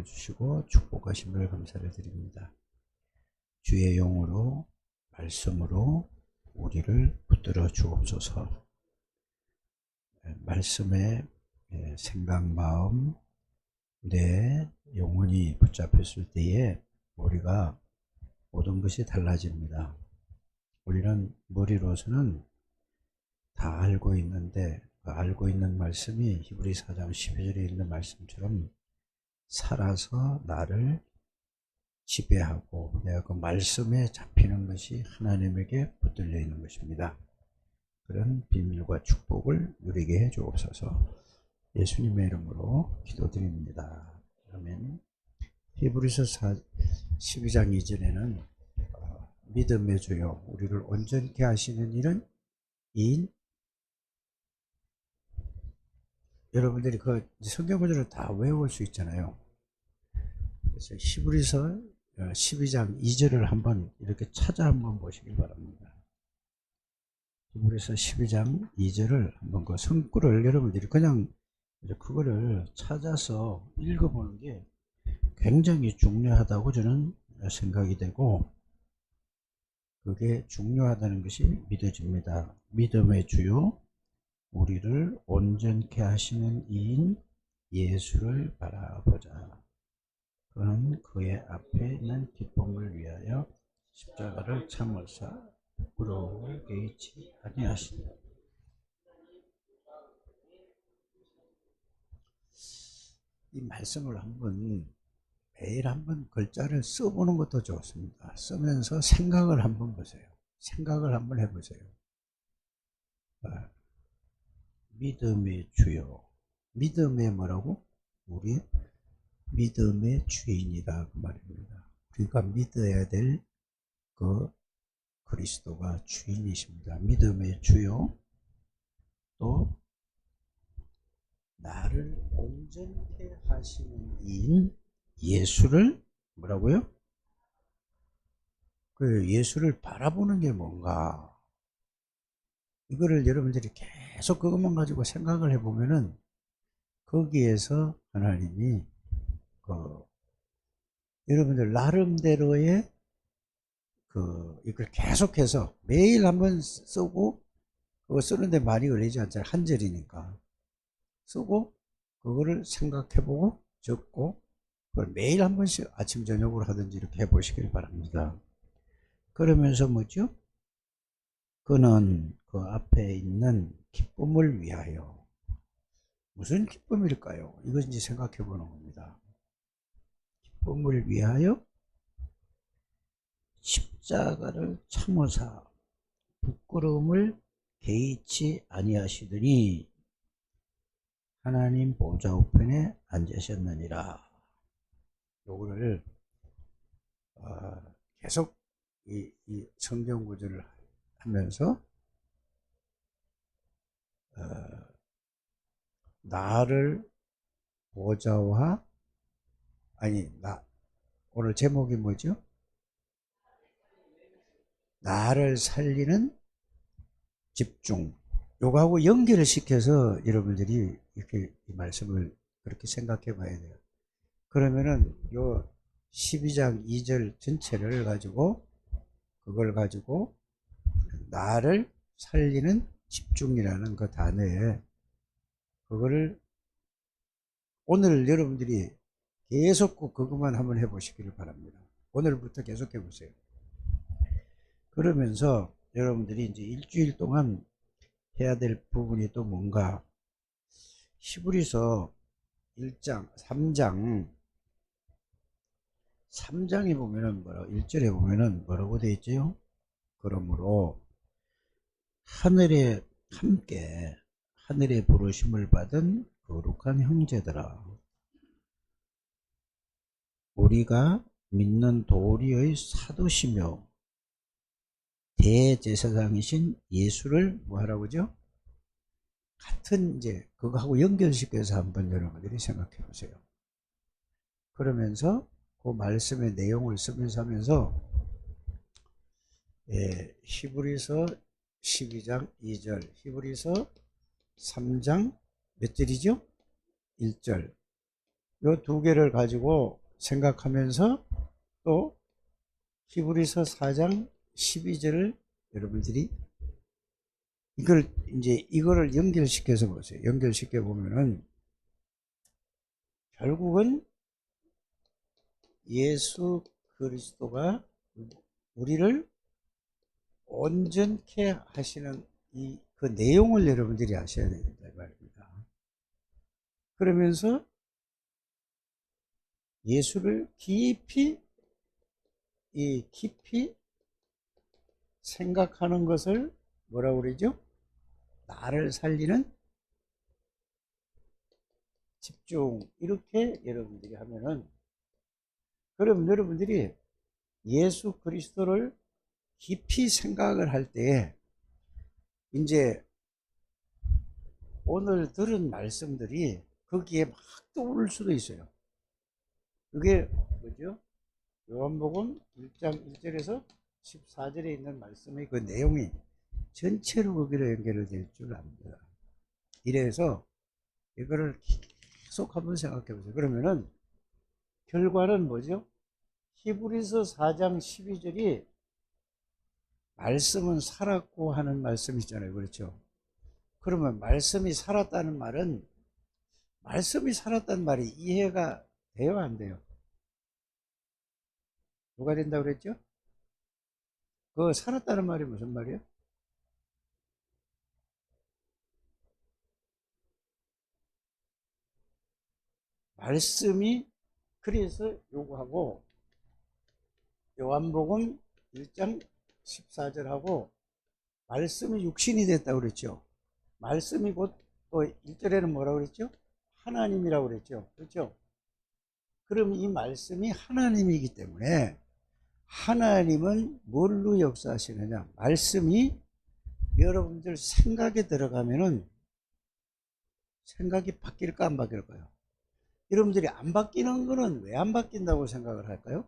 은혜를 주시고 축복하심을 감사를 드립니다. 주의 영으로 말씀으로 우리를 붙들어 주옵소서. 말씀에 생각, 마음, 뇌, 영혼이 붙잡혔을 때에 우리가 모든 것이 달라집니다. 우리는 머리로서는 다 알고 있는데 그 알고 있는 말씀이 히브리서 4장 12절에 있는 말씀처럼 살아서 나를 지배하고 내가 그 말씀에 잡히는 것이 하나님에게 붙들려 있는 것입니다. 그런 비밀과 축복을 누리게 해 주옵소서. 예수님의 이름으로 기도드립니다. 아멘. 히브리서 12장 이전에는 믿음의 주요 우리를 온전케 하시는 일은 이인. 여러분들이 그 성경 구절을 다 외울 수 있잖아요. 그래서 히브리서 12장 2절을 한번 이렇게 찾아 한번 보시길 바랍니다. 히브리서 12장 2절을 한번 그 성구를 여러분들이 그냥 그거를 찾아서 읽어보는 게 굉장히 중요하다고 저는 생각이 되고, 그게 중요하다는 것이 믿어집니다. 믿음의 주요 우리를 온전케 하시는 이인 예수를 바라보자. 그는 그의 앞에 있는 기쁨을 위하여 십자가를 참으사 부끄러움을 개의치 아니하시니라. 이 말씀을 한번 매일 한번 글자를 써보는 것도 좋습니다. 쓰면서 생각을 한번 보세요. 생각을 한번 해보세요. 믿음의 주요. 믿음의 뭐라고? 우리 믿음의 주인이다 그 말입니다. 우리가 믿어야 될 그 그리스도가 주인이십니다. 믿음의 주요. 또 나를 온전케 하시는 이인 예수를 뭐라고요? 그 예수를 바라보는 게 뭔가, 이거를 여러분들이 계속 그것만 가지고 생각을 해보면은 거기에서 하나님이 여러분들 나름대로의 이걸 계속해서 매일 한번 쓰고, 그거 쓰는데 많이 걸리지 않잖아요. 한 절이니까 쓰고 그거를 생각해보고 적고, 그걸 매일 한 번씩 아침 저녁으로 하든지 이렇게 해보시길 바랍니다. 그러면서 뭐죠? 그는 그 앞에 있는 기쁨을 위하여. 무슨 기쁨일까요? 이것인지 생각해 보는 겁니다. 기쁨을 위하여 십자가를 참으사 부끄러움을 개의치 아니하시더니 하나님 보좌 우편에 앉으셨느니라. 요거를 계속 이 성경 구절을 하면서 나를 보좌와 오늘 제목이 뭐죠? 나를 살리는 집중. 요거하고 연결을 시켜서 여러분들이 이렇게 이 말씀을 그렇게 생각해 봐야 돼요. 그러면은 요 12장 2절 전체를 가지고 그걸 가지고 나를 살리는 집중이라는 그 단어에 그거를 오늘 여러분들이 계속 그것만 한번 해보시기를 바랍니다. 오늘부터 계속 해보세요. 그러면서 여러분들이 이제 일주일 동안 해야 될 부분이 또 뭔가, 히브리서 1장, 3장에 보면은 1절에 보면은 뭐라고 되어 있죠? 그러므로 하늘에 함께 하늘의 부르심을 받은 거룩한 형제들아, 우리가 믿는 도리의 사도시며 대제사장이신 예수를 뭐하라고죠? 같은 이제 그거하고 연결시켜서 한번 여러분들이 생각해 보세요. 그러면서 그 말씀의 내용을 쓰면서 하면서 히브리서 12장 2절, 히브리서 3장 몇 절이죠? 1절, 요 두 개를 가지고 생각하면서 또 히브리서 4장 12절을 여러분들이 이거를 연결시켜서 보세요. 연결시켜 보면은 결국은 예수 그리스도가 우리를 온전케 하시는 그 내용을 여러분들이 아셔야 된다 이 말입니다. 그러면서 예수를 깊이 생각하는 것을 뭐라고 그러죠? 나를 살리는 집중. 이렇게 여러분들이 하면은, 그럼 여러분들이 예수 그리스도를 깊이 생각을 할 때 이제 오늘 들은 말씀들이 거기에 막 떠오를 수도 있어요. 그게 뭐죠? 요한복음 1장 1절에서 14절에 있는 말씀의 그 내용이 전체로 거기로 연결이 될 줄 압니다. 이래서 이거를 계속 한번 생각해 보세요. 그러면은 결과는 뭐죠? 히브리서 4장 12절이 말씀은 살았고 하는 말씀이 있잖아요. 그렇죠? 그러면 말씀이 살았다는 말은 말씀이 살았다는 말이 이해가 돼요, 안 돼요? 누가 된다고 그랬죠? 그 살았다는 말이 무슨 말이에요? 말씀이 그래서 요구하고 요한복음 1장 14절하고 말씀이 육신이 됐다고 그랬죠. 말씀이 곧 또 1절에는 뭐라고 그랬죠? 하나님이라고 그랬죠. 그렇죠? 그럼 이 말씀이 하나님이기 때문에 하나님은 뭘로 역사하시느냐? 말씀이 여러분들 생각에 들어가면은 생각이 바뀔까 안 바뀔까요? 여러분들이 안 바뀌는 거는 왜 안 바뀐다고 생각을 할까요?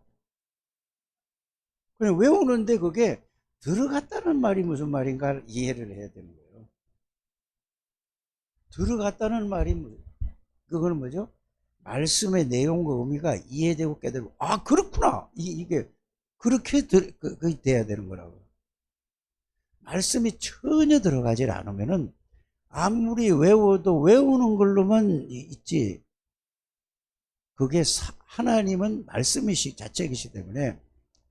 그냥 외우는데 그게 들어갔다는 말이 무슨 말인가 이해를 해야 되는 거예요. 들어갔다는 말이 그거는 뭐죠? 말씀의 내용과 의미가 이해되고 깨달고, 아 그렇구나, 이게 그렇게 돼야 되는 거라고. 말씀이 전혀 들어가질 않으면은 아무리 외워도 외우는 걸로만 있지, 그게 하나님은 말씀이시 자체이기 때문에.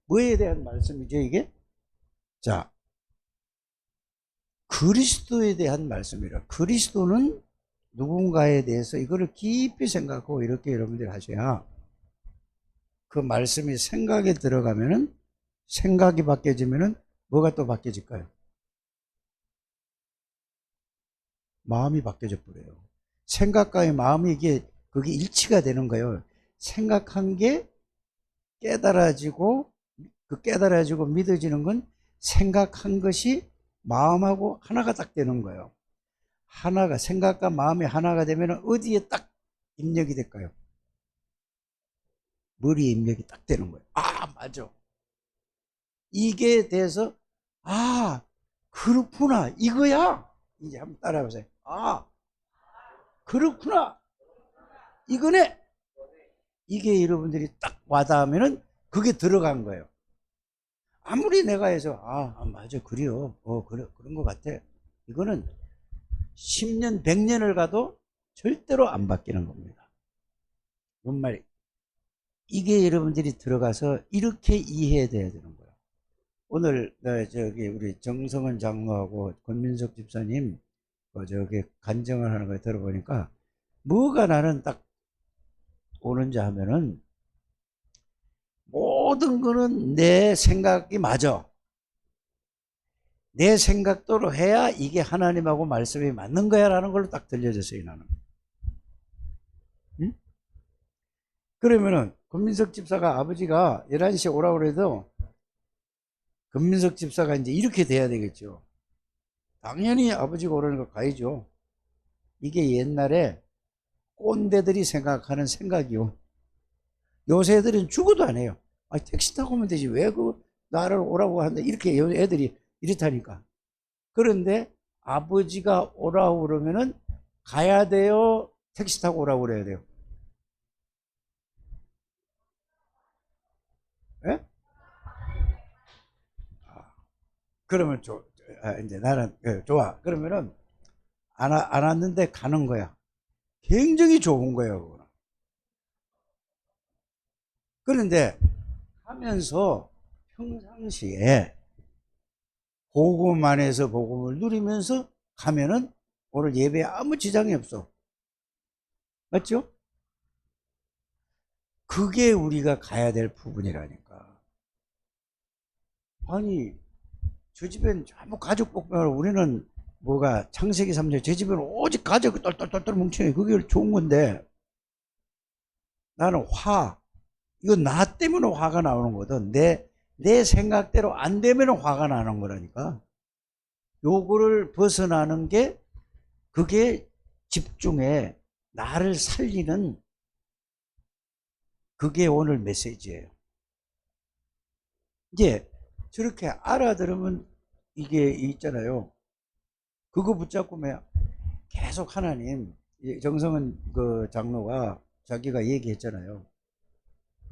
뭐에 대한 말씀이죠 이게? 자, 그리스도에 대한 말씀이라. 그리스도는 누군가에 대해서 이거를 깊이 생각하고 이렇게 여러분들이 하셔야 그 말씀이 생각에 들어가면은, 생각이 바뀌어지면은 뭐가 또 바뀌어질까요? 마음이 바뀌어져 버려요. 생각과의 마음이 그게 일치가 되는 거예요. 생각한 게 깨달아지고, 그 깨달아지고 믿어지는 건 생각한 것이 마음하고 하나가 딱 되는 거예요. 하나가, 생각과 마음이 하나가 되면 어디에 딱 입력이 될까요? 머리에 입력이 딱 되는 거예요. 아, 맞아. 이게 돼서, 아, 그렇구나. 이거야. 이제 한번 따라해보세요. 아, 그렇구나. 이거네. 이게 여러분들이 딱 와닿으면은 그게 들어간 거예요. 아무리 내가 해서, 맞아. 그래요. 그래, 그런 것 같아. 이거는 10년, 100년을 가도 절대로 안 바뀌는 겁니다. 뭔 말이? 이게 여러분들이 들어가서 이렇게 이해해야 되는 거예요. 오늘 우리 정성은 장로하고 권민석 집사님 간증을 하는 걸 들어보니까 뭐가 나는 딱 오는지 하면은, 모든 거는 내 생각이 맞아. 내 생각대로 해야 이게 하나님하고 말씀이 맞는 거야 라는 걸로 딱 들려졌어요 나는. 응? 그러면은 권민석 집사가 아버지가 11시에 오라고 그래도 권민석 집사가 이제 이렇게 돼야 되겠죠. 당연히 아버지가 오라는 거 가야죠. 이게 옛날에 꼰대들이 생각하는 생각이요. 요새 애들은 죽어도 안 해요. 택시 타고 오면 되지 왜 나를 오라고 하는데, 이렇게 애들이 이렇다니까. 그런데 아버지가 오라고 그러면은 가야 돼요, 택시 타고 오라고 그래야 돼요? 예? 그러면 이제 나는 좋아. 그러면은 안 왔는데 가는 거야. 굉장히 좋은 거예요. 그거는. 그런데 하면서 평상시에 복음 안에서 복음을 누리면서 가면은 오늘 예배에 아무 지장이 없어. 맞죠? 그게 우리가 가야 될 부분이라니까. 아니, 저 집엔 전부 가족 복음을 우리는 뭐가 창세기 3절 제 집에는 오직 가족이 똘똘똘똘 뭉쳐요. 그게 좋은 건데 나는 이건 나 때문에 화가 나오는 거거든. 내 생각대로 안 되면 화가 나는 거라니까. 요거를 벗어나는 게 그게 집중해 나를 살리는 그게 오늘 메시지예요. 이제 저렇게 알아들으면 이게 있잖아요. 그거 붙잡고 계속 하나님, 정성은 그 장로가 자기가 얘기했잖아요.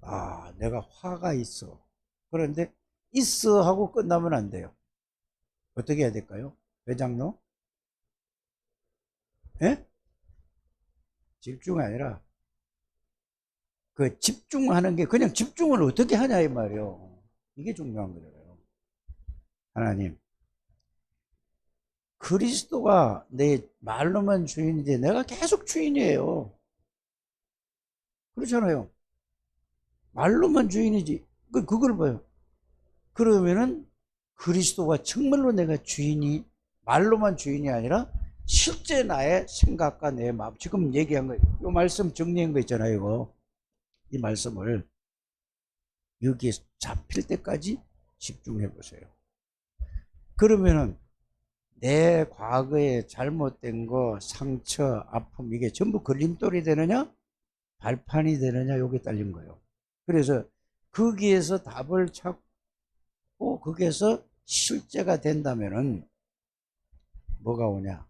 아, 내가 화가 있어. 그런데 있어 하고 끝나면 안 돼요. 어떻게 해야 될까요? 회장로? 예? 집중이 아니라 그 집중하는 게 그냥 집중을 어떻게 하냐 이 말이에요. 이게 중요한 거잖아요. 하나님, 그리스도가 내 말로만 주인인데 내가 계속 주인이에요. 그렇잖아요. 말로만 주인이지. 그걸 봐요. 그러면은 그리스도가 정말로 내가 주인이 말로만 주인이 아니라 실제 나의 생각과 내 마음 지금 얘기한 거, 이 말씀 정리한 거 있잖아요. 이 말씀을 여기에 잡힐 때까지 집중해 보세요. 그러면은 내 과거에 잘못된 거, 상처, 아픔 이게 전부 걸림돌이 되느냐, 발판이 되느냐 여기 딸린 거예요. 그래서 거기에서 답을 찾고 거기에서 실제가 된다면은 뭐가 오냐?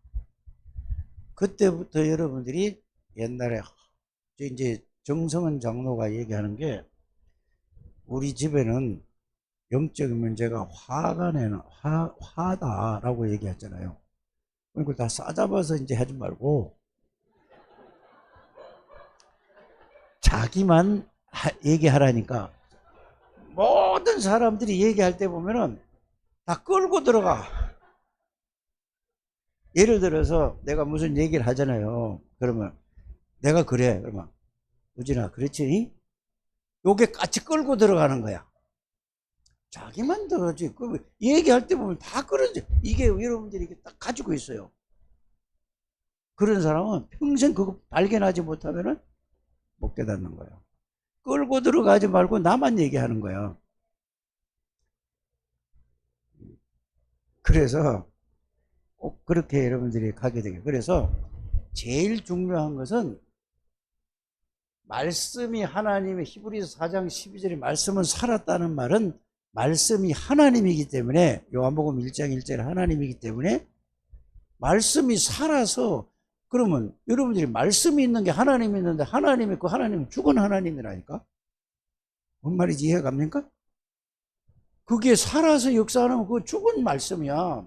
그때부터 여러분들이 옛날에 이제 정성은 장로가 얘기하는 게 우리 집에는 영적인 문제가 화다라고 얘기했잖아요. 그걸 다 싸잡아서 이제 하지 말고 자기만 얘기하라니까 모든 사람들이 얘기할 때 보면은 다 끌고 들어가. 예를 들어서 내가 무슨 얘기를 하잖아요. 그러면 내가 그래. 그러면 우진아 그렇지? 요게 같이 끌고 들어가는 거야. 자기만 들어지. 그 얘기할 때 보면 다 그러지. 이게 여러분들이 딱 가지고 있어요. 그런 사람은 평생 그거 발견하지 못하면은 못 깨닫는 거예요. 끌고 들어가지 말고 나만 얘기하는 거야. 그래서 꼭 그렇게 여러분들이 가게 되게. 그래서 제일 중요한 것은 말씀이 하나님의 히브리서 4장 12절의 말씀은 살았다는 말은 말씀이 하나님이기 때문에 요한복음 1장 1절에 하나님이기 때문에 말씀이 살아서 그러면 여러분들이 말씀이 있는 게 하나님이 있는데 하나님이 그 하나님은 죽은 하나님이라니까? 뭔 말인지 이해가 갑니까? 그게 살아서 역사하는 그 죽은 말씀이야.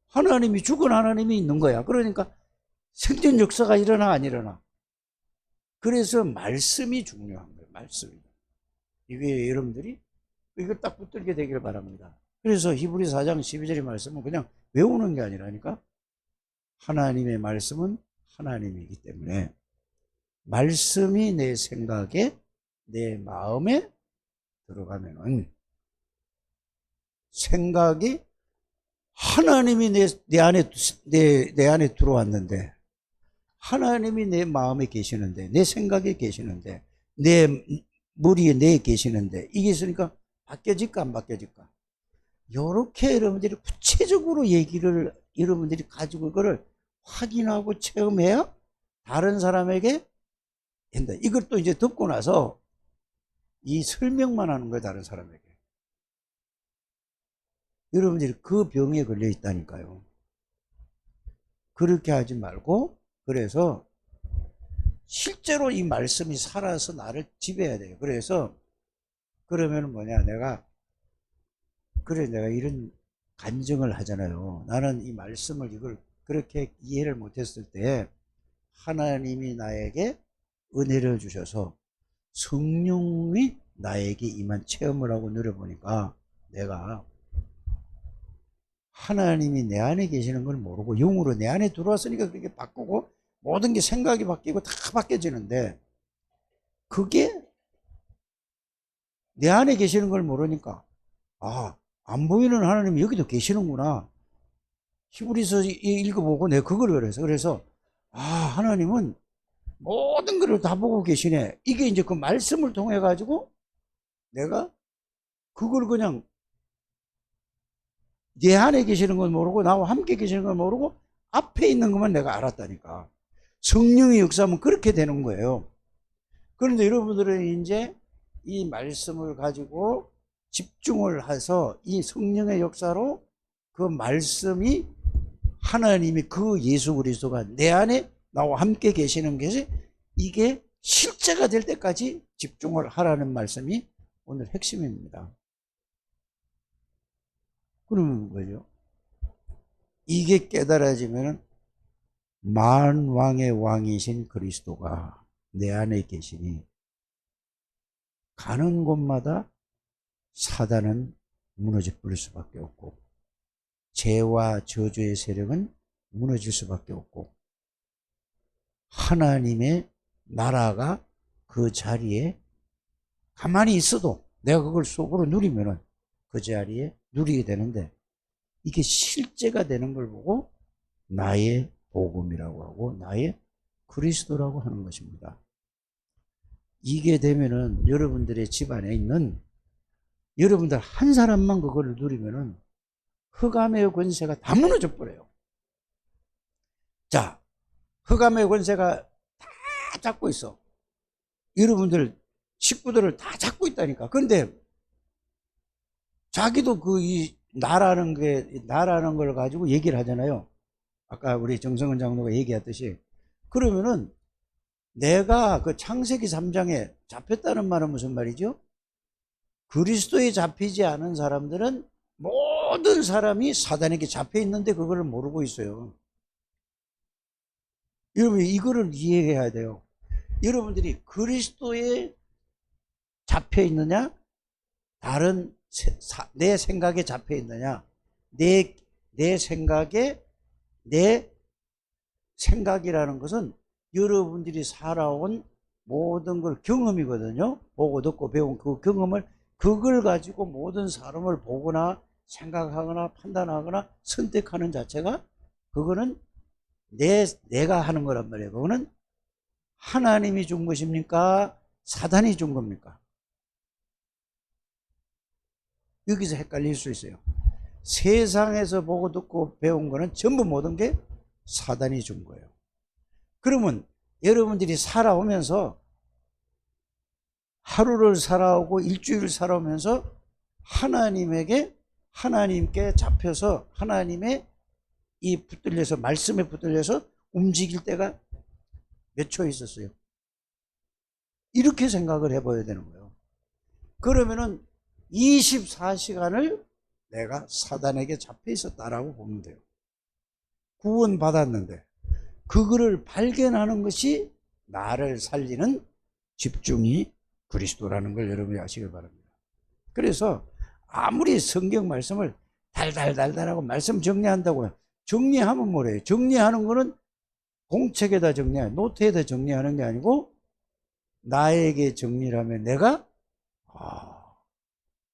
하나님이 죽은 하나님이 있는 거야. 그러니까 생전 역사가 일어나 안 일어나. 그래서 말씀이 중요한 거예요. 말씀이. 이게 여러분들이 이걸 딱 붙들게 되기를 바랍니다. 그래서 히브리 4장 12절의 말씀은 그냥 외우는 게 아니라니까 하나님의 말씀은 하나님이기 때문에 말씀이 내 생각에 내 마음에 들어가면은 생각이 하나님이 내 안에 들어왔는데 하나님이 내 마음에 계시는데 내 생각에 계시는데 내 머리에 내 계시는데 이게 있으니까 바뀌어질까 안 바뀌어질까 요렇게 여러분들이 구체적으로 얘기를 여러분들이 가지고 그거를 확인하고 체험해야 다른 사람에게 된다. 이걸 또 이제 듣고 나서 이 설명만 하는 거예요. 다른 사람에게. 여러분들이 그 병에 걸려 있다니까요. 그렇게 하지 말고 그래서 실제로 이 말씀이 살아서 나를 지배해야 돼요. 그래서 그러면 뭐냐, 내가 이런 간증을 하잖아요. 나는 이 말씀을 이걸 그렇게 이해를 못했을 때 하나님이 나에게 은혜를 주셔서 성령이 나에게 임한 체험을 하고 누려보니까 내가 하나님이 내 안에 계시는 걸 모르고 영으로 내 안에 들어왔으니까 그렇게 바꾸고 모든 게 생각이 바뀌고 다 바뀌어지는데, 그게 내 안에 계시는 걸 모르니까 안 보이는 하나님이 여기도 계시는구나. 히브리서 읽어보고 내가 그걸 그래서 하나님은 모든 것을 다 보고 계시네. 이게 이제 그 말씀을 통해 가지고 내가 그걸 그냥 내 안에 계시는 걸 모르고 나와 함께 계시는 걸 모르고 앞에 있는 것만 내가 알았다니까. 성령의 역사하면 그렇게 되는 거예요. 그런데 여러분들은 이제 이 말씀을 가지고 집중을 해서 이 성령의 역사로 그 말씀이 하나님이 그 예수 그리스도가 내 안에 나와 함께 계시는 것이 이게 실제가 될 때까지 집중을 하라는 말씀이 오늘 핵심입니다. 그러면 뭐죠? 이게 깨달아지면 만왕의 왕이신 그리스도가 내 안에 계시니 가는 곳마다 사단은 무너져 버릴 수밖에 없고 죄와 저주의 세력은 무너질 수밖에 없고 하나님의 나라가 그 자리에 가만히 있어도 내가 그걸 속으로 누리면은 그 자리에 누리게 되는데, 이게 실제가 되는 걸 보고 나의 복음이라고 하고 나의 그리스도라고 하는 것입니다. 이게 되면은 여러분들의 집안에 있는 여러분들 한 사람만 그걸 누리면은 흑암의 권세가 다 무너져 버려요. 자, 흑암의 권세가 다 잡고 있어. 여러분들 식구들을 다 잡고 있다니까. 그런데 자기도 이 나라는 걸 가지고 얘기를 하잖아요. 아까 우리 정성은 장로가 얘기했듯이. 그러면은 내가 그 창세기 3장에 잡혔다는 말은 무슨 말이죠? 그리스도에 잡히지 않은 사람들은 모든 사람이 사단에게 잡혀 있는데 그걸 모르고 있어요. 여러분 이거를 이해해야 돼요. 여러분들이 그리스도에 잡혀 있느냐, 다른 내 생각에 잡혀 있느냐, 내 생각이라는 것은 여러분들이 살아온 모든 걸 경험이거든요. 보고 듣고 배운 그 경험을, 그걸 가지고 모든 사람을 보거나 생각하거나 판단하거나 선택하는 자체가 그거는 내가 하는 거란 말이에요. 그거는 하나님이 준 것입니까? 사단이 준 겁니까? 여기서 헷갈릴 수 있어요. 세상에서 보고 듣고 배운 거는 전부 모든 게 사단이 준 거예요. 그러면 여러분들이 살아오면서 하루를 살아오고 일주일을 살아오면서 하나님께 잡혀서 하나님의 말씀에 붙들려서 움직일 때가 몇 초 있었어요. 이렇게 생각을 해봐야 되는 거예요. 그러면은 24시간을 내가 사단에게 잡혀 있었다라고 보면 돼요. 구원 받았는데 그거를 발견하는 것이 나를 살리는 집중이 그리스도라는 걸 여러분이 아시길 바랍니다. 그래서 아무리 성경 말씀을 달달달달하고 말씀 정리한다고 정리하면 뭐래요? 정리하는 거는 공책에다 노트에다 정리하는 게 아니고 나에게 정리를 하면 내가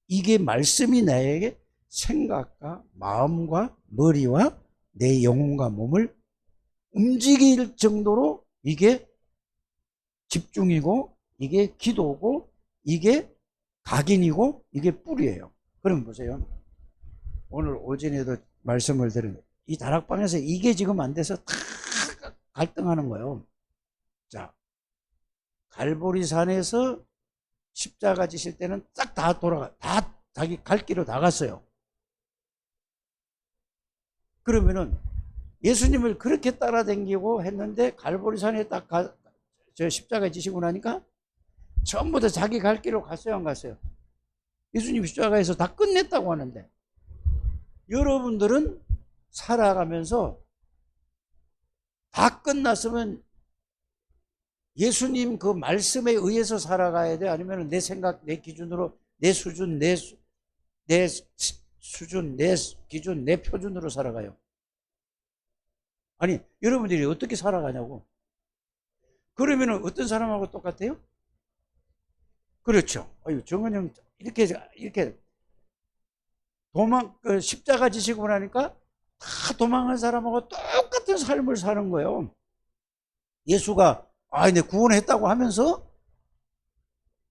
이게 말씀이 나에게 생각과 마음과 머리와 내 영혼과 몸을 움직일 정도로 이게 집중이고 이게 기도고 이게 각인이고 이게 뿌리예요. 그럼 보세요. 오늘 오전에도 말씀을 드린 이 다락방에서 이게 지금 안 돼서 다 갈등하는 거예요. 자, 갈보리산에서 십자가 지실 때는 딱 다 자기 갈 길로 나갔어요. 그러면은 예수님을 그렇게 따라다니고 했는데 갈보리산에 딱 저 십자가 지시고 나니까 전부 다 자기 갈 길로 갔어요, 안 갔어요? 예수님 십자가에서 다 끝냈다고 하는데, 여러분들은 살아가면서 다 끝났으면 예수님 그 말씀에 의해서 살아가야 돼? 아니면 내 생각, 내 기준으로, 내 수준, 내 수준, 내 기준, 내 표준으로 살아가요? 아니, 여러분들이 어떻게 살아가냐고. 그러면 어떤 사람하고 똑같아요? 그렇죠. 아유, 정은 형, 이렇게 십자가 지시고 나니까 다 도망한 사람하고 똑같은 삶을 사는 거예요. 예수가, 내 구원했다고 하면서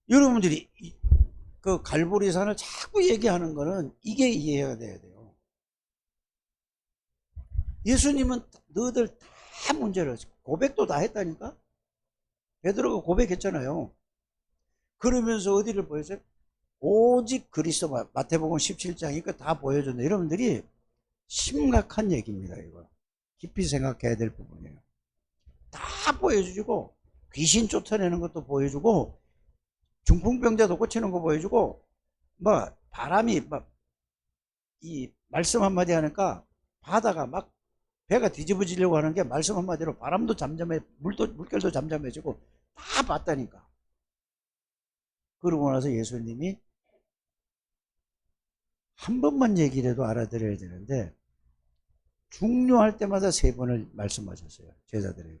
여러분들이 그 갈보리산을 자꾸 얘기하는 거는 이게 이해가 돼야 돼요. 예수님은 너희들 다 문제를, 고백도 다 했다니까? 베드로가 고백했잖아요. 그러면서 어디를 보여줘요? 오직 그리스도, 마태복음 17장이니까 다 보여준다. 여러분들이 심각한 얘기입니다. 이거 깊이 생각해야 될 부분이에요. 다 보여주고, 귀신 쫓아내는 것도 보여주고, 중풍병자도 고치는 거 보여주고, 바람이 이 말씀 한마디 하니까 바다가 막 배가 뒤집어지려고 하는 게 말씀 한마디로 바람도 잠잠해, 물결도 잠잠해지고 다 봤다니까. 그러고 나서 예수님이 한 번만 얘기를 해도 알아들어야 되는데 중요할 때마다 3번을 말씀하셨어요. 제자들에게.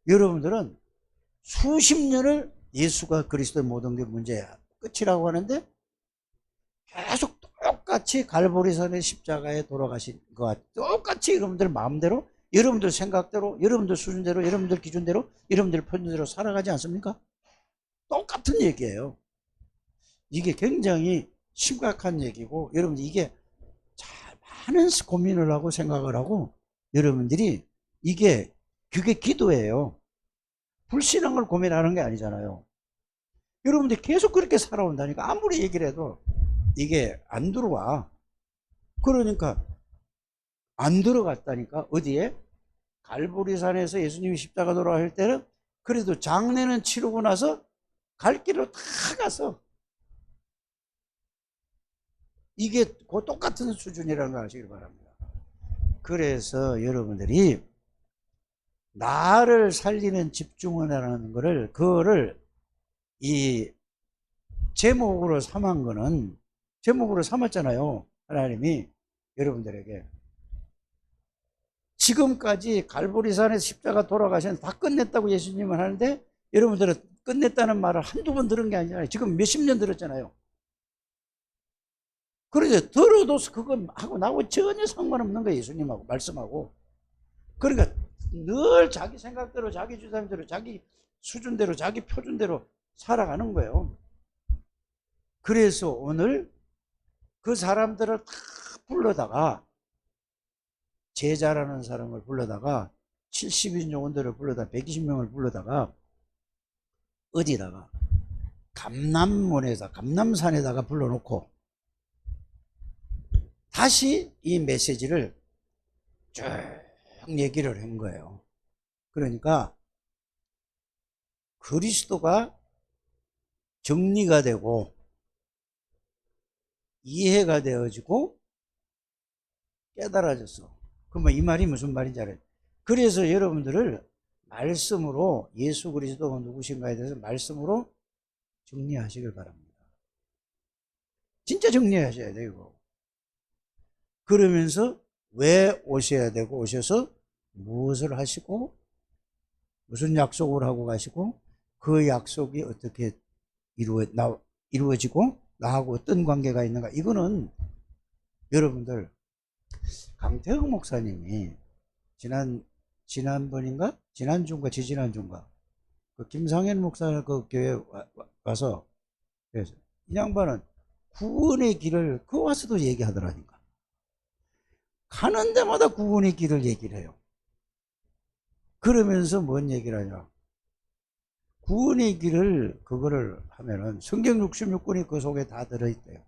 여러분들은 수십 년을 예수가 그리스도의 모든 게 문제야, 끝이라고 하는데 계속 똑같이 갈보리산의 십자가에 돌아가신 것과 똑같이 여러분들 마음대로, 여러분들 생각대로, 여러분들 수준대로, 여러분들 기준대로, 여러분들 편준대로 살아가지 않습니까? 똑같은 얘기예요. 이게 굉장히 심각한 얘기고, 여러분들 이게 잘 많은 고민을 하고 생각을 하고, 여러분들이 그게 기도예요. 불신앙을 고민하는 게 아니잖아요. 여러분들이 계속 그렇게 살아온다니까. 아무리 얘기를 해도 이게 안 들어와. 그러니까 안 들어갔다니까. 어디에? 갈보리산에서 예수님이 십자가 돌아갈 때는 그래도 장례는 치르고 나서 갈 길로 다 가서, 이게 그 똑같은 수준이라는 걸 아시길 바랍니다. 그래서 여러분들이 나를 살리는 집중을 하는 그거를 이 제목으로 삼은 거는, 제목으로 삼았잖아요. 하나님이 여러분들에게. 지금까지 갈보리산에 십자가 돌아가신 다 끝냈다고 예수님은 하는데, 여러분들은 끝냈다는 말을 한두 번 들은 게 아니라 지금 몇십 년 들었잖아요. 그래서 들어도 그건 하고 나하고 전혀 상관없는 거예요. 예수님하고 말씀하고. 그러니까 늘 자기 생각대로, 자기 주장대로, 자기 수준대로, 자기 표준대로 살아가는 거예요. 그래서 오늘 그 사람들을 다 불러다가, 제자라는 사람을 불러다가, 70인 요원들을 불러다가, 120명을 불러다가 어디다가? 감남산에다가 불러놓고 다시 이 메시지를 쭉 얘기를 한 거예요. 그러니까 그리스도가 정리가 되고 이해가 되어지고 깨달아졌어. 그러면 이 말이 무슨 말인지 알아요? 그래서 여러분들을 말씀으로, 예수 그리스도가 누구신가에 대해서 말씀으로 정리하시길 바랍니다. 진짜 정리하셔야 돼요, 이거. 그러면서 왜 오셔야 되고, 오셔서 무엇을 하시고, 무슨 약속을 하고 가시고, 그 약속이 어떻게 이루어지고 나하고 어떤 관계가 있는가. 이거는 여러분들, 강태형 목사님이 지난번인가? 지난주인가 지지난주인가? 그 김상현 목사 그 교회 와서, 그래서 이 양반은 구원의 길을 그 와서도 얘기하더라니까. 가는 데마다 구원의 길을 얘기를 해요. 그러면서 뭔 얘기를 하냐? 구원의 길을, 그거를 하면은 성경 66권이 그 속에 다 들어있대요.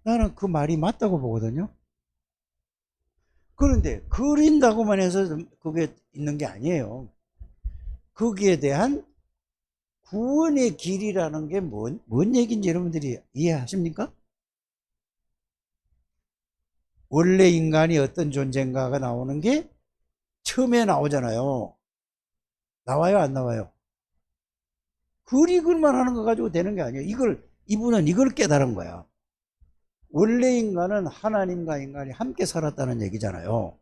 나는 그 말이 맞다고 보거든요. 그런데 그린다고만 해서 그게 있는 게 아니에요. 거기에 대한 구원의 길이라는 게 뭔 얘기인지 여러분들이 이해하십니까? 원래 인간이 어떤 존재인가가 나오는 게 처음에 나오잖아요. 나와요, 안 나와요? 그리고만 하는 거 가지고 되는 게 아니에요. 이분은 이걸 깨달은 거야. 원래 인간은 하나님과 인간이 함께 살았다는 얘기잖아요.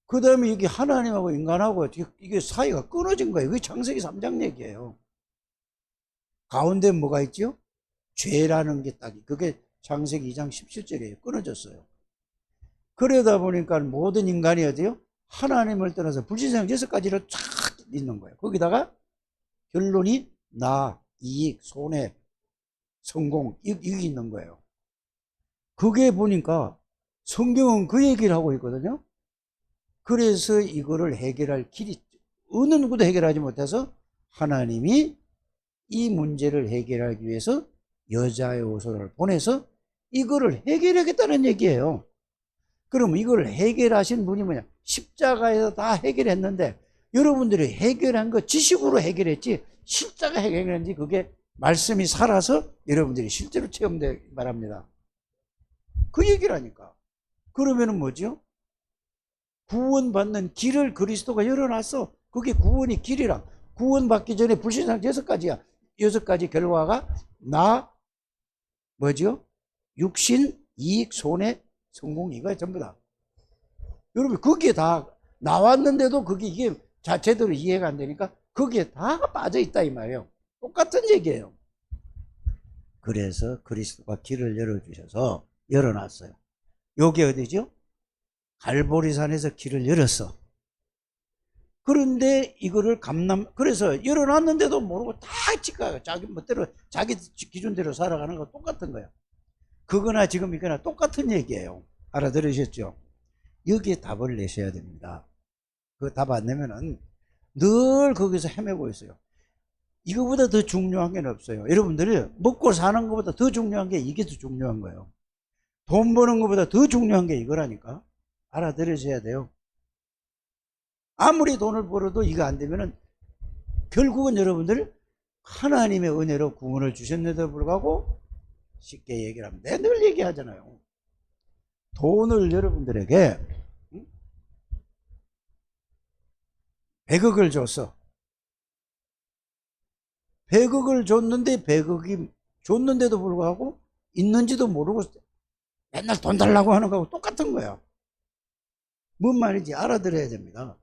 그 다음에 이게 하나님하고 인간하고 이게 사이가 끊어진 거예요. 이게 창세기 3장 얘기예요. 가운데 뭐가 있죠? 죄라는 게 딱, 그게 창세기 2장 17절이에요. 끊어졌어요. 그러다 보니까 모든 인간이 어디요? 하나님을 떠나서 불신앙 6가지로 쫙 있는 거예요. 거기다가 결론이 나, 이익, 손해, 성공, 이게 있는 거예요. 그게 보니까 성경은 그 얘기를 하고 있거든요. 그래서 이거를 해결할 길이 어느 누구도 해결하지 못해서 하나님이 이 문제를 해결하기 위해서 여자의 호소를 보내서 이거를 해결하겠다는 얘기예요. 그럼 이걸 해결하신 분이 뭐냐? 십자가에서 다 해결했는데 여러분들이 해결한 거 지식으로 해결했지 실자가 해결했는지 그게 말씀이 살아서 여러분들이 실제로 체험되기 바랍니다. 그 얘기라니까. 그러면은 뭐죠? 구원받는 길을 그리스도가 열어놨어. 그게 구원의 길이라. 구원받기 전에 불신앙 6가지야. 6가지 결과가 나, 뭐죠? 육신, 이익, 손해, 성공, 이거 전부 다. 여러분, 거기에 다 나왔는데도 이게 자체대로 이해가 안 되니까 거기에 다 빠져 있다 이 말이에요. 똑같은 얘기예요. 그래서 그리스도가 길을 열어주셔서 열어놨어요. 여기 어디죠? 갈보리산에서 길을 열었어. 그런데 이거를 그래서 열어놨는데도 모르고 다 자기 멋대로, 자기 기준대로 살아가는 거 똑같은 거야. 그거나 지금 이거나 똑같은 얘기예요. 알아들으셨죠? 여기에 답을 내셔야 됩니다. 그 답 안 내면은 늘 거기서 헤매고 있어요. 이거보다 더 중요한 게 없어요. 여러분들이 먹고 사는 것보다 더 중요한 게 이게 더 중요한 거예요. 돈 버는 것보다 더 중요한 게 이거라니까. 알아들으셔야 돼요. 아무리 돈을 벌어도 이거 안 되면은 결국은 여러분들 하나님의 은혜로 구원을 주셨는데도 불구하고 쉽게 얘기를 하면 내가 늘 얘기하잖아요. 돈을 여러분들에게 100억을 줬어. 100억을 줬는데 100억이 줬는데도 불구하고 있는지도 모르고 맨날 돈 달라고 하는 거하고 똑같은 거야. 뭔 말인지 알아들어야 됩니다.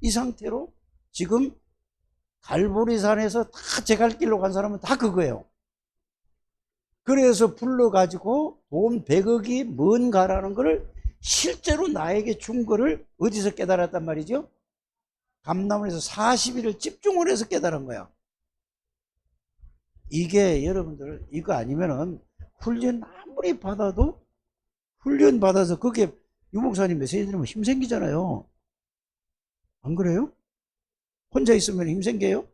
이 상태로 지금 갈보리산에서 다 제 갈 길로 간 사람은 다 그거예요. 그래서 불러가지고 돈 100억이 뭔가라는 걸 실제로 나에게 준 거를 어디서 깨달았단 말이죠? 감남원에서 40일을 집중을 해서 깨달은 거야. 이게 여러분들 이거 아니면은 훈련 아무리 받아도 훈련 받아서 그게 유목사님 메시지 들으면 힘생기잖아요. 안 그래요? 혼자 있으면 힘생겨요?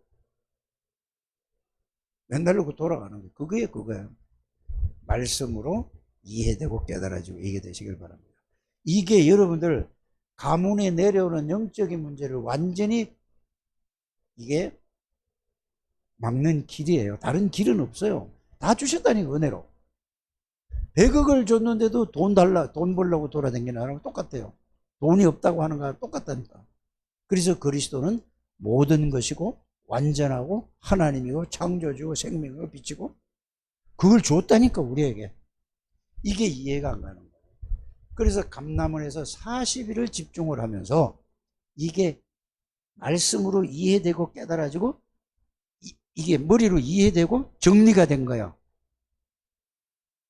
맨날 놓고 돌아가는 거. 그거예요. 말씀으로 이해되고 깨달아지고 이게 되시길 바랍니다. 이게 여러분들 가문에 내려오는 영적인 문제를 완전히 이게 막는 길이에요. 다른 길은 없어요. 다 주셨다니까 은혜로. 100억을 줬는데도 돈 벌려고 돌아다니는 사람은 똑같아요. 돈이 없다고 하는 거랑 똑같다니까. 그래서 그리스도는 모든 것이고 완전하고 하나님이고 창조주고 생명이고 빛이고 그걸 줬다니까 우리에게. 이게 이해가 안 가는 거예요. 그래서 감람원에서 40일을 집중을 하면서 이게 말씀으로 이해되고 깨달아지고 이게 머리로 이해되고 정리가 된 거예요.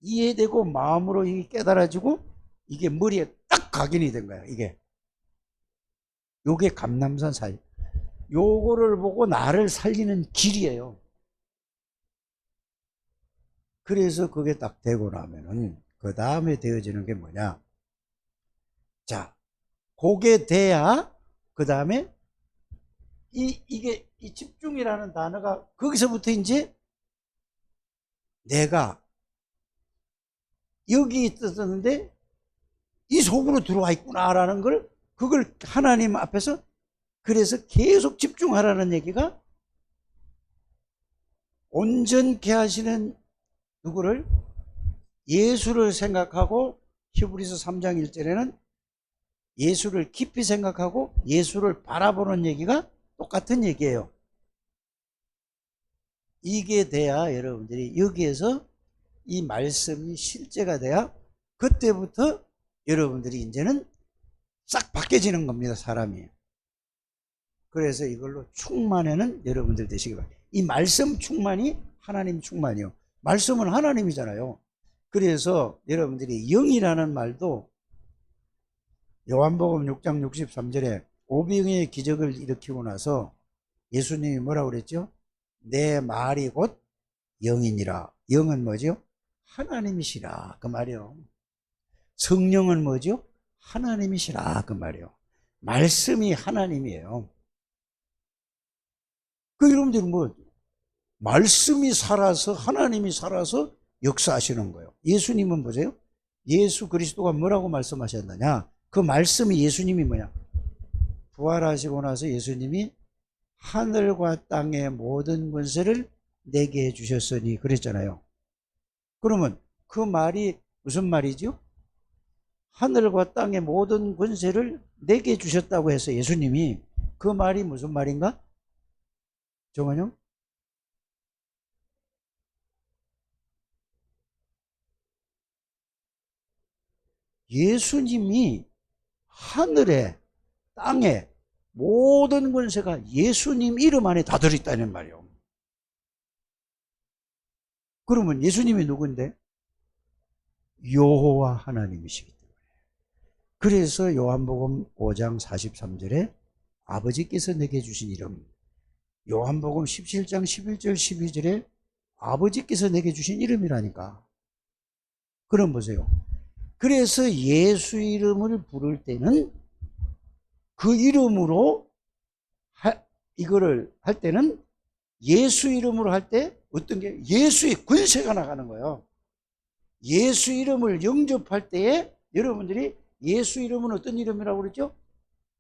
이해되고 마음으로 이게 깨달아지고 이게 머리에 딱 각인이 된 거예요. 요게 감람산 사유. 요거를 보고 나를 살리는 길이에요. 그래서 그게 딱 되고 나면은 그 다음에 되어지는 게 뭐냐? 자, 그게 돼야 그 다음에 이게 이 집중이라는 단어가 거기서부터 이제 내가 여기 있었는데 이 속으로 들어와 있구나라는 걸 그걸 하나님 앞에서 그래서 계속 집중하라는 얘기가 온전케 하시는 누구를? 예수를 생각하고 히브리서 3장 1절에는 예수를 깊이 생각하고 예수를 바라보는 얘기가 똑같은 얘기예요. 이게 돼야 여러분들이 여기에서 이 말씀이 실제가 돼야 그때부터 여러분들이 이제는 싹 바뀌어지는 겁니다, 사람이. 그래서 이걸로 충만에는 여러분들 되시기 바랍니다. 이 말씀 충만이 하나님 충만이요. 말씀은 하나님이잖아요. 그래서 여러분들이 영이라는 말도 요한복음 6장 63절에 오병이의 기적을 일으키고 나서 예수님이 뭐라고 그랬죠? 내 말이 곧 영이니라. 영은 뭐죠? 하나님이시라 그 말이요. 성령은 뭐죠? 하나님이시라 그 말이요. 말씀이 하나님이에요. 그 여러분들이 뭐 말씀이 살아서 하나님이 살아서 역사하시는 거예요. 예수님은 보세요. 예수 그리스도가 뭐라고 말씀하셨느냐? 그 말씀이 예수님이 뭐냐? 부활하시고 나서 예수님이 하늘과 땅의 모든 권세를 내게 해주셨으니 그랬잖아요. 그러면 그 말이 무슨 말이죠? 하늘과 땅의 모든 권세를 내게 주셨다고 해서 예수님이 그 말이 무슨 말인가? 정원영? 예수님이 하늘에 땅에 모든 권세가 예수님 이름 안에 다 들어있다는 말이에요. 그러면 예수님이 누군데? 여호와 하나님이시기 때문에. 그래서 요한복음 5장 43절에 아버지께서 내게 주신 이름, 요한복음 17장 11절 12절에 아버지께서 내게 주신 이름이라니까. 그럼 보세요. 그래서 예수 이름을 부를 때는 그 이름으로 이거를 할 때는 예수 이름으로 할 때 어떤 게 예수의 권세가 나가는 거예요. 예수 이름을 영접할 때에 여러분들이 예수 이름은 어떤 이름이라고 그랬죠?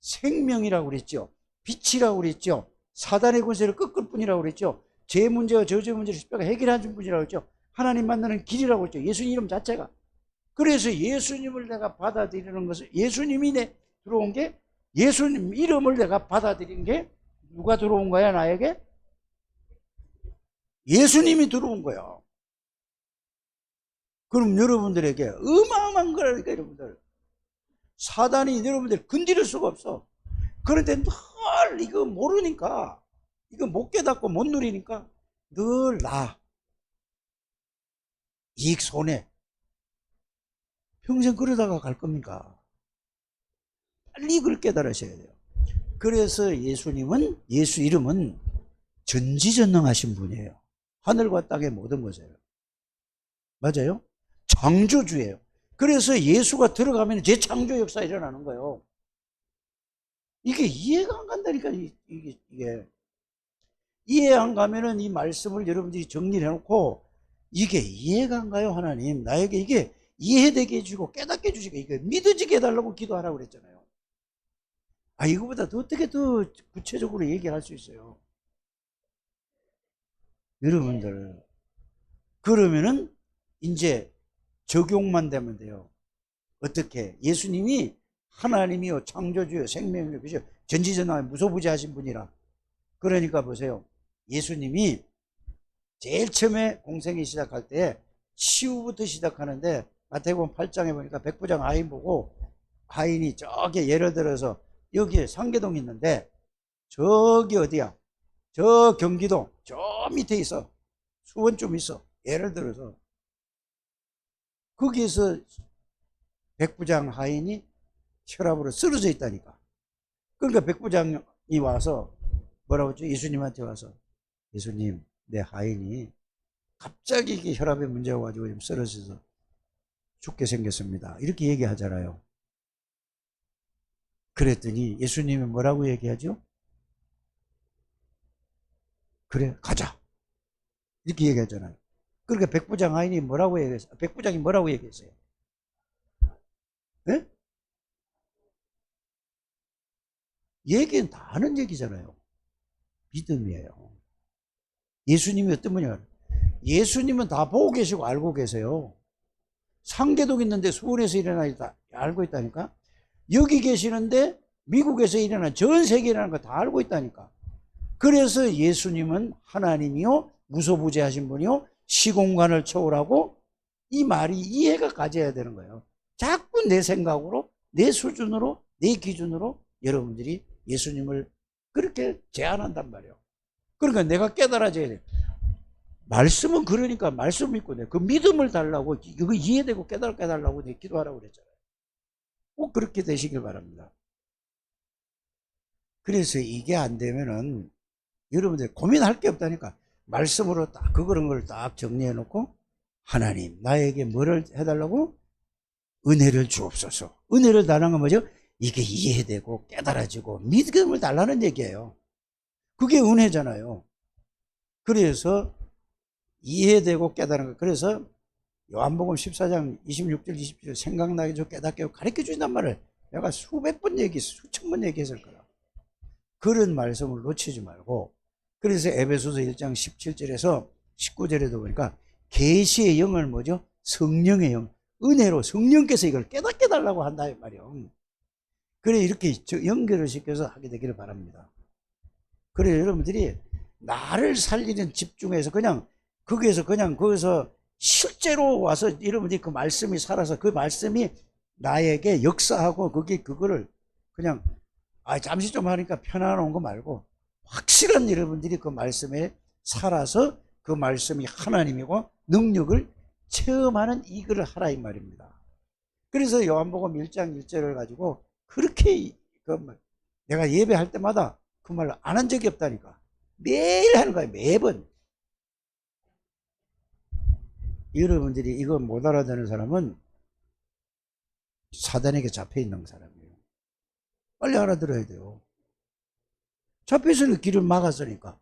생명이라고 그랬죠. 빛이라고 그랬죠. 사단의 권세를 꺾을 뿐이라고 그랬죠. 죄 문제와 저주의 문제를 십자가 해결해 준 분이라고 그랬죠. 하나님 만나는 길이라고 그랬죠. 예수님 이름 자체가. 그래서 예수님을 내가 받아들이는 것은 예수님이 내 들어온 게 예수님 이름을 내가 받아들인 게 누가 들어온 거야 나에게? 예수님이 들어온 거야. 그럼 여러분들에게 어마어마한 거라니까 여러분들. 사단이 여러분들 건드릴 수가 없어. 그런데 늘 이거 모르니까 이거 못 깨닫고 못 누리니까 늘 나 이익 손해 평생 그러다가 갈 겁니까? 빨리 이걸 깨달으셔야 돼요. 그래서 예수님은 예수 이름은 전지전능하신 분이에요. 하늘과 땅의 모든 것이에요. 맞아요? 창조주예요. 그래서 예수가 들어가면 재창조 역사 일어나는 거예요. 이게 이해가 안 간다니까. 이게 이해 안 가면은 이 말씀을 여러분들이 정리를 해놓고 이게 이해가 안 가요. 하나님 나에게 이게 이해되게 해주고 깨닫게 해주시고 이게 믿어지게 해달라고 기도하라고 그랬잖아요. 이거보다 더 어떻게 더 구체적으로 얘기할 수 있어요. 여러분들 그러면은 이제 적용만 되면 돼요. 어떻게? 예수님이 하나님이요 창조주요 생명이요 그죠? 전지전능하게 무소부지하신 분이라. 그러니까 보세요. 예수님이 제일 처음에 공생이 시작할 때 치유부터 시작하는데 마태복음 8장에 보니까 백부장 하인 보고 하인이 저기 예를 들어서 여기에 상계동 있는데 저기 어디야? 저 경기도 저 밑에 있어. 수원쯤 있어. 예를 들어서 거기에서 백부장 하인이 혈압으로 쓰러져 있다니까. 그러니까 백부장이 와서 뭐라고 했죠? 예수님한테 와서 예수님 내 하인이 갑자기 이게 혈압에 문제가 가지고 지금 쓰러져서 죽게 생겼습니다. 이렇게 얘기하잖아요. 그랬더니 예수님이 뭐라고 얘기하죠? 그래 가자 이렇게 얘기하잖아요. 그러니까 백부장 하인이 뭐라고 얘기했어요? 백부장이 뭐라고 얘기했어요? 네? 얘기는 다 하는 얘기잖아요. 믿음이에요. 예수님이 어떤 분이야? 예수님은 다 보고 계시고 알고 계세요. 상계동 있는데 수원에서 일어나 있다 알고 있다니까. 여기 계시는데 미국에서 일어나 전 세계에 일어나는 거 다 알고 있다니까. 그래서 예수님은 하나님이요 무소부재하신 분이요 시공간을 초월하고, 이 말이 이해가 가져야 되는 거예요. 자꾸 내 생각으로 내 수준으로 내 기준으로 여러분들이 예수님을 그렇게 제한한단 말이에요. 그러니까 내가 깨달아져야 돼. 말씀은 그러니까 말씀 믿고 내 그 믿음을 달라고, 이거 이해되고 깨달게 해달라고 내 기도하라고 그랬잖아요. 꼭 그렇게 되시길 바랍니다. 그래서 이게 안 되면은 여러분들 고민할 게 없다니까. 말씀으로 딱 그런 걸 딱 정리해 놓고, 하나님 나에게 뭐를 해달라고? 은혜를 주옵소서. 은혜를 달라는 건 뭐죠? 이게 이해되고 깨달아지고 믿음을 달라는 얘기예요. 그게 은혜잖아요. 그래서 이해되고 깨달은 거. 그래서 요한복음 14장 26절 27절 생각나게 좀 깨닫게 가르쳐 주신단 말을 내가 수백 번 수천 번 얘기했을 거라. 그런 말씀을 놓치지 말고. 그래서 에베소서 1장 17절에서 19절에도 보니까 계시의 영을 뭐죠? 성령의 영, 은혜로 성령께서 이걸 깨닫게 달라고 한다 이 말이요. 그래 이렇게 연결을 시켜서 하게 되기를 바랍니다. 그래 여러분들이 나를 살리는 집중해서 그냥 거기서 실제로 와서 여러분들이 그 말씀이 살아서 그 말씀이 나에게 역사하고 그거를 그냥 잠시 좀 하니까 편안한 거 말고 확실한 여러분들이 그 말씀에 살아서 그 말씀이 하나님이고 능력을 체험하는 이거를 하라 이 말입니다. 그래서 요한복음 1장 1절을 가지고 그렇게 내가 예배할 때마다 그 말을 안 한 적이 없다니까. 매일 하는 거예요. 매번. 여러분들이 이거 못 알아듣는 사람은 사단에게 잡혀 있는 사람이에요. 빨리 알아들어야 돼요. 잡혀있으니까 길을 막았으니까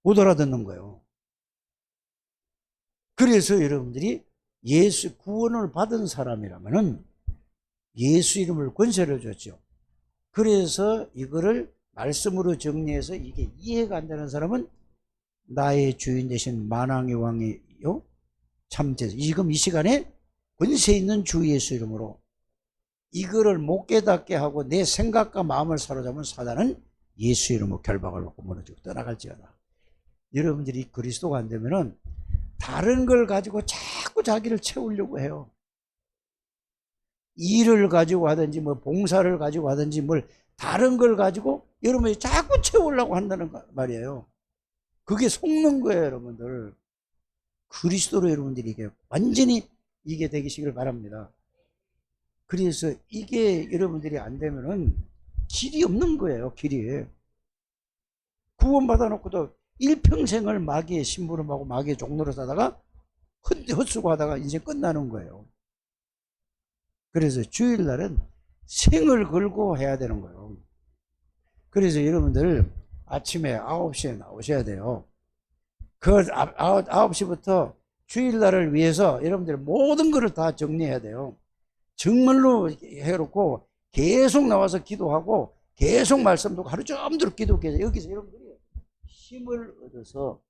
못 알아듣는 거예요. 그래서 여러분들이 예수 구원을 받은 사람이라면은 예수 이름을 권세를 줬죠. 그래서 이거를 말씀으로 정리해서 이게 이해가 안 되는 사람은 나의 주인 되신 만왕의 왕이요 참제 지금 이 시간에 권세 있는 주 예수 이름으로 이거를 못 깨닫게 하고 내 생각과 마음을 사로잡은 사단은 예수 이름으로 결박을 받고 무너지고 떠나갈지어다. 여러분들이 그리스도가 안 되면은 다른 걸 가지고 자꾸 자기를 채우려고 해요. 일을 가지고 하든지 뭐 봉사를 가지고 하든지 뭘 다른 걸 가지고 여러분이 자꾸 채우려고 한다는 말이에요. 그게 속는 거예요, 여러분들. 그리스도로 여러분들이 이게 완전히 이게 되시길 바랍니다. 그래서 이게 여러분들이 안 되면은 길이 없는 거예요, 길이. 구원받아 놓고도 일평생을 마귀의 심부름하고 마귀의 종로로 사다가 헛수고 하다가 인생 끝나는 거예요. 그래서 주일날은 생을 걸고 해야 되는 거예요. 그래서 여러분들 아침에 9시에 나오셔야 돼요. 그 9시부터 주일날을 위해서 여러분들 모든 것을 다 정리해야 돼요. 정말로 해놓고 계속 나와서 기도하고 계속 말씀도 하루 종일 기도해서 여기서 여러분들이 힘을 얻어서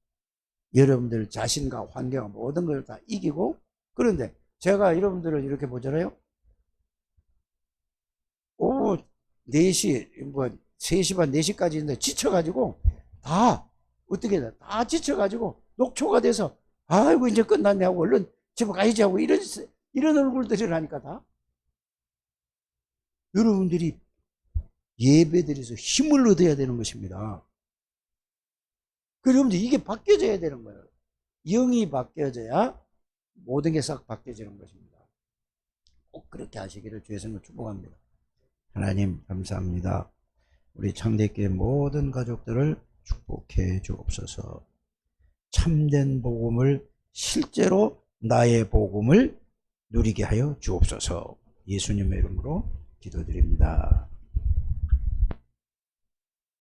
여러분들 자신과 환경 모든 걸 다 이기고. 그런데 제가 여러분들을 이렇게 보잖아요. 오후 4시 뭐 3시 반 4시까지 있는데 지쳐가지고 다 어떻게 돼? 다 지쳐가지고 녹초가 돼서 아이고 이제 끝났네 하고 얼른 집에 가야지 하고 이런 얼굴들이라니까. 다 여러분들이 예배드려서 힘을 얻어야 되는 것입니다. 그러면 이게 바뀌어져야 되는 거예요. 영이 바뀌어져야 모든 게 싹 바뀌어지는 것입니다. 꼭 그렇게 하시기를 주의 성을 축복합니다. 하나님 감사합니다. 우리 창대교회 모든 가족들을 축복해 주옵소서. 참된 복음을 실제로 나의 복음을 누리게 하여 주옵소서. 예수님의 이름으로 기도드립니다.